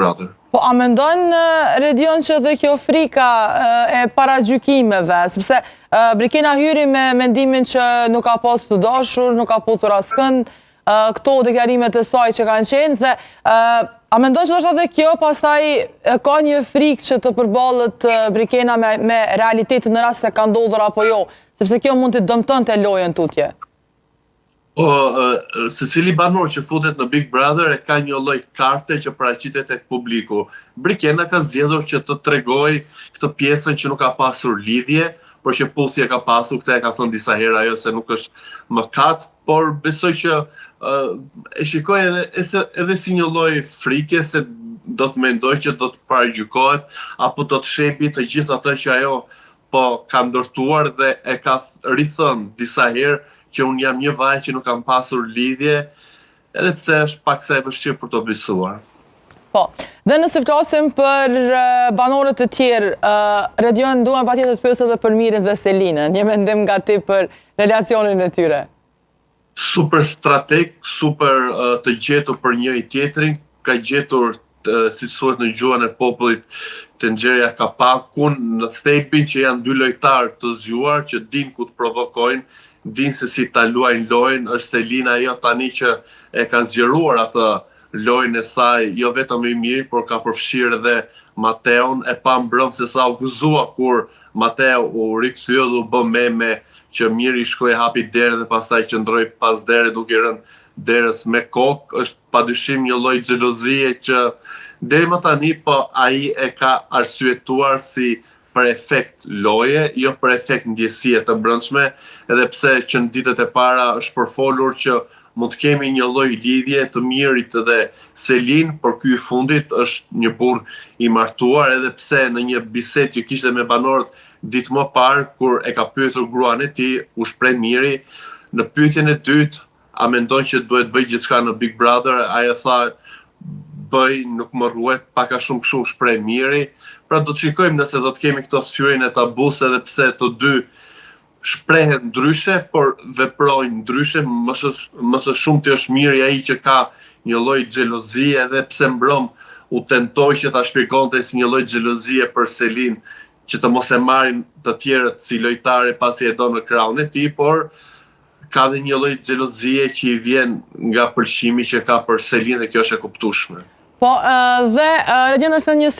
Brother. Po, a mendon, Redion, që dhe kjo frika e paragjykimeve, sepse Brikena hyri me mendimin që nuk ka pas të dashur, nuk ka puthur askënd, këto deklarimet e saj që kanë qenë, dhe a mendon që është edhe kjo pastaj ka një frikë që të përballet Brikena me realitetin në rast se ka ndodhur apo jo, sepse kjo mund të dëmtonte lojën tutje? Secili banor që futet në Big Brother e ka një lloj karte që paraqitet tek publiku. Brikena ka zgjedhur që të tregoj këtë pjesën që nuk ka pasur lidhje, por që puthje ka pasur, këtë e ka thënë disa herë ajo se nuk është mëkat, por besoj që e shikoj edhe si një lloj frike se do të mendoj që do të paragjykohet apo do të shepi të gjithë atë që ajo po ka ndërtuar dhe e ka rithënë disa herë që unë jam një vajzë që nuk kam pasur lidhje, edhe pse është pak sa e vështirë për të besuar. Po, dhe nëse flasim për banorët e tjerë, Redion, duam patjetër të pyes edhe për Mirin dhe Selinën, një mendim nga ti për relacionin e tyre. Super strateg, super të gjetur për njëri tjetrin, ka gjetur si thuhet në gjuhën e popullit të nxjerrja kapakun në thelbin që janë dy lojtarë të zgjuar që din ku të provokojnë, din se si ta luajnë lojën. Është Selina ajo tani që e ka zgjeruar atë lojën e saj, jo vetëm i Miri, por ka përfshirë edhe Mateon, e pa mbrëm se sa u gëzua kur Mateo u rikthye dhe u bë meme që Miri shkoi hapi derën dhe pastaj qëndroi pas derës duke rënë derës me kokë. Është padyshim një lloj xhelozie që deri më tani po ai e ka arsyetuar si për efekt loje, jo për efekt ndjesie të brendshme, edhe pse që në ditët e para është përfolur që mund të kemi një lloj lidhje të Mirit dhe Selin, por ky i fundit është një burr i martuar, edhe pse në një bisedë që kishte me banorët ditë më parë, kur e ka pyetur gruan e tij, u shpreh Miri, në pyetjen e dytë, a mendon që duhet bëj gjithçka në Big Brother, ai e tha bëj, nuk më rruhet, pak a shumë kështu shpreh Miri. Pra do të shikojmë nëse do të kemi këto thyrjen e tabus, edhe pse të dy shprehen ndryshe, por veprojnë ndryshe. Më së shumti është Miri ai që ka një lloj xhelozie, edhe pse mbrëm u tentoi që ta shpjegonte si një lloj xhelozie për Selin, që të mos e marrin të tjerët si lojtare pasi e do në krahun e tij, por ka dhe një lloj xhelozie që i vjen nga pëlqimi që ka për Selin dhe kjo është e kuptueshme. Po, dhe Redion është një